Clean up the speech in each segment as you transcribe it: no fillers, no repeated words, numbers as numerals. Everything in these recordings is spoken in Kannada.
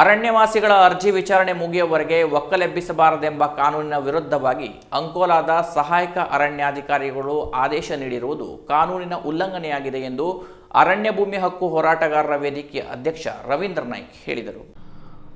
ಅರಣ್ಯವಾಸಿಗಳ ಅರ್ಜಿ ವಿಚಾರಣೆ ಮುಗಿಯುವವರೆಗೆ ಒಕ್ಕಲೆಬ್ಬಿಸಬಾರದೆಂಬ ಕಾನೂನಿನ ವಿರುದ್ಧವಾಗಿ ಅಂಕೋಲಾದ ಸಹಾಯಕ ಅರಣ್ಯಾಧಿಕಾರಿಗಳು ಆದೇಶ ನೀಡಿರುವುದು ಕಾನೂನಿನ ಉಲ್ಲಂಘನೆಯಾಗಿದೆ ಎಂದು ಅರಣ್ಯ ಭೂಮಿ ಹಕ್ಕು ಹೋರಾಟಗಾರರ ವೇದಿಕೆಯ ಅಧ್ಯಕ್ಷ ರವೀಂದ್ರ ನಾಯ್ಕ್ ಹೇಳಿದರು.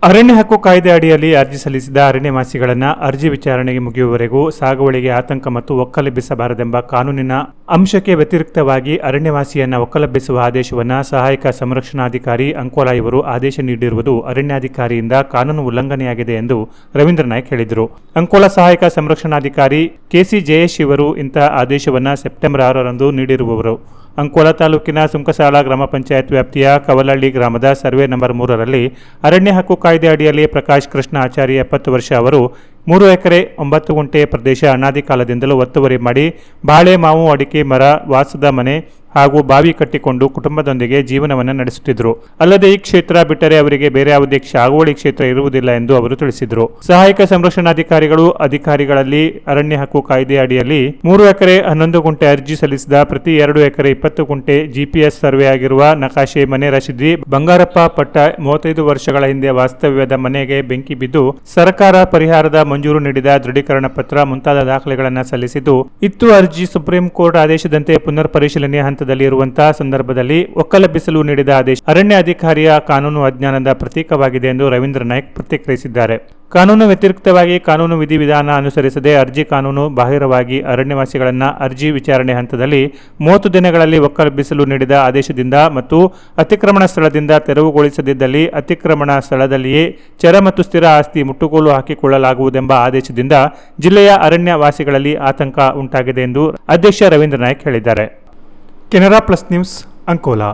ಅರಣ್ಯ ಹಕ್ಕು ಕಾಯ್ದೆ ಅಡಿಯಲ್ಲಿ ಅರ್ಜಿ ಸಲ್ಲಿಸಿದ ಅರಣ್ಯವಾಸಿಗಳನ್ನು ಅರ್ಜಿ ವಿಚಾರಣೆಗೆ ಮುಗಿಯುವವರೆಗೂ ಸಾಗುವಳಿಗೆ ಆತಂಕ ಮತ್ತು ಒಕ್ಕಲೆಬ್ಬಿಸಬಾರದೆಂಬ ಕಾನೂನಿನ ಅಂಶಕ್ಕೆ ವ್ಯತಿರಿಕ್ತವಾಗಿ ಅರಣ್ಯವಾಸಿಯನ್ನು ಒಕ್ಕಲೆಬ್ಬಿಸುವ ಆದೇಶವನ್ನು ಸಹಾಯಕ ಸಂರಕ್ಷಣಾಧಿಕಾರಿ ಅಂಕೋಲಾ ಇವರು ಆದೇಶ ನೀಡಿರುವುದು ಅರಣ್ಯಾಧಿಕಾರಿಯಿಂದ ಕಾನೂನು ಉಲ್ಲಂಘನೆಯಾಗಿದೆ ಎಂದು ರವೀಂದ್ರ ನಾಯ್ಕ್ ಹೇಳಿದರು. ಅಂಕೋಲಾ ಸಹಾಯಕ ಸಂರಕ್ಷಣಾಧಿಕಾರಿ ಕೆಸಿ ಜಯೇಶ್ ಇವರು ಇಂತಹ ಆದೇಶವನ್ನು ಸೆಪ್ಟೆಂಬರ್ 6ರಂದು ನೀಡಿರುವವರು. ಅಂಕೋಲಾ ತಾಲೂಕಿನ ಸುಂಕಸಾಳ ಗ್ರಾಮ ಪಂಚಾಯತ್ ವ್ಯಾಪ್ತಿಯ ಕವಲಹಳ್ಳಿ ಗ್ರಾಮದ ಸರ್ವೆ ನಂಬರ್ 3ರಲ್ಲಿ ಅರಣ್ಯ ಹಕ್ಕು ಕಾಯ್ದೆ ಅಡಿಯಲ್ಲಿ ಪ್ರಕಾಶ್ ಕೃಷ್ಣ ಆಚಾರಿ 70 ವರ್ಷ ಅವರು 3 ಎಕರೆ 9 ಗುಂಟೆ ಪ್ರದೇಶ ಅನಾದಿ ಕಾಲದಿಂದಲೂ ಒತ್ತುವರಿ ಮಾಡಿ ಬಾಳೆ, ಮಾವು, ಅಡಿಕೆ ಮರ, ವಾಸದ ಮನೆ ಹಾಗೂ ಬಾವಿ ಕಟ್ಟಿಕೊಂಡು ಕುಟುಂಬದೊಂದಿಗೆ ಜೀವನವನ್ನು ನಡೆಸುತ್ತಿದ್ದರು. ಅಲ್ಲದೆ ಈ ಕ್ಷೇತ್ರ ಬಿಟ್ಟರೆ ಅವರಿಗೆ ಬೇರೆ ಯಾವುದೇ ಸಾಗುವಳಿ ಕ್ಷೇತ್ರ ಇರುವುದಿಲ್ಲ ಎಂದು ಅವರು ತಿಳಿಸಿದರು. ಸಹಾಯಕ ಸಂರಕ್ಷಣಾಧಿಕಾರಿಗಳು ಅಧಿಕಾರಿಗಳಲ್ಲಿ ಅರಣ್ಯ ಹಕ್ಕು ಕಾಯ್ದೆ ಅಡಿಯಲ್ಲಿ 3 ಎಕರೆ 11 ಗುಂಟೆ ಅರ್ಜಿ ಸಲ್ಲಿಸಿದ ಪ್ರತಿ 2 ಎಕರೆ 20 ಗುಂಟೆ ಜಿಪಿಎಸ್ ಸರ್ವೆ ಆಗಿರುವ ನಕಾಶೆ ಮನೆ ರಶೀದಿ ಬಂಗಾರಪ್ಪ ಪಟ್ಟ 35 ವರ್ಷಗಳ ಹಿಂದೆ ವಾಸ್ತವ್ಯದ ಮನೆಗೆ ಬೆಂಕಿ ಬಿದ್ದು ಸರ್ಕಾರ ಪರಿಹಾರದ ಮಂಜೂರು ನೀಡಿದ ದೃಢೀಕರಣ ಪತ್ರ ಮುಂತಾದ ದಾಖಲೆಗಳನ್ನು ಸಲ್ಲಿಸಿದ್ದು ಇತ್ತು. ಅರ್ಜಿ ಸುಪ್ರೀಂ ಕೋರ್ಟ್ ಆದೇಶದಂತೆ ಪುನರ್ ಪರಿಶೀಲನೆ ಹಂತದಲ್ಲಿ ಇರುವಂತಹ ಸಂದರ್ಭದಲ್ಲಿ ಒಕ್ಕಲೆಬ್ಬಿಸಲು ನೀಡಿದ ಆದೇಶ ಅರಣ್ಯ ಅಧಿಕಾರಿಯ ಕಾನೂನು ಅಜ್ಞಾನದ ಪ್ರತೀಕವಾಗಿದೆ ಎಂದು ರವೀಂದ್ರ ನಾಯ್ಕ್ ಪ್ರತಿಕ್ರಿಯಿಸಿದ್ದಾರೆ. ಕಾನೂನು ವ್ಯತಿರಿಕ್ತವಾಗಿ ಕಾನೂನು ವಿಧಿವಿಧಾನ ಅನುಸರಿಸದೆ ಅರ್ಜಿ ಕಾನೂನು ಬಾಹಿರವಾಗಿ ಅರಣ್ಯವಾಸಿಗಳನ್ನು ಅರ್ಜಿ ವಿಚಾರಣೆ ಹಂತದಲ್ಲಿ 30 ದಿನಗಳಲ್ಲಿ ಒಕ್ಕಲೆಬ್ಬಿಸಲು ನೀಡಿದ ಆದೇಶದಿಂದ ಮತ್ತು ಅತಿಕ್ರಮಣ ಸ್ಥಳದಿಂದ ತೆರವುಗೊಳಿಸದಿದ್ದಲ್ಲಿ ಅತಿಕ್ರಮಣ ಸ್ಥಳದಲ್ಲಿಯೇ ಚರ ಮತ್ತು ಸ್ಥಿರ ಆಸ್ತಿ ಮುಟ್ಟುಗೋಲು ಹಾಕಿಕೊಳ್ಳಲಾಗುವುದೆಂಬ ಆದೇಶದಿಂದ ಜಿಲ್ಲೆಯ ಅರಣ್ಯ ವಾಸಿಗಳಲ್ಲಿ ಆತಂಕ ಉಂಟಾಗಿದೆ ಎಂದು ಅಧ್ಯಕ್ಷ ರವೀಂದ್ರ ನಾಯ್ಕ್ ಹೇಳಿದ್ದಾರೆ. Canara plus news, Ankola.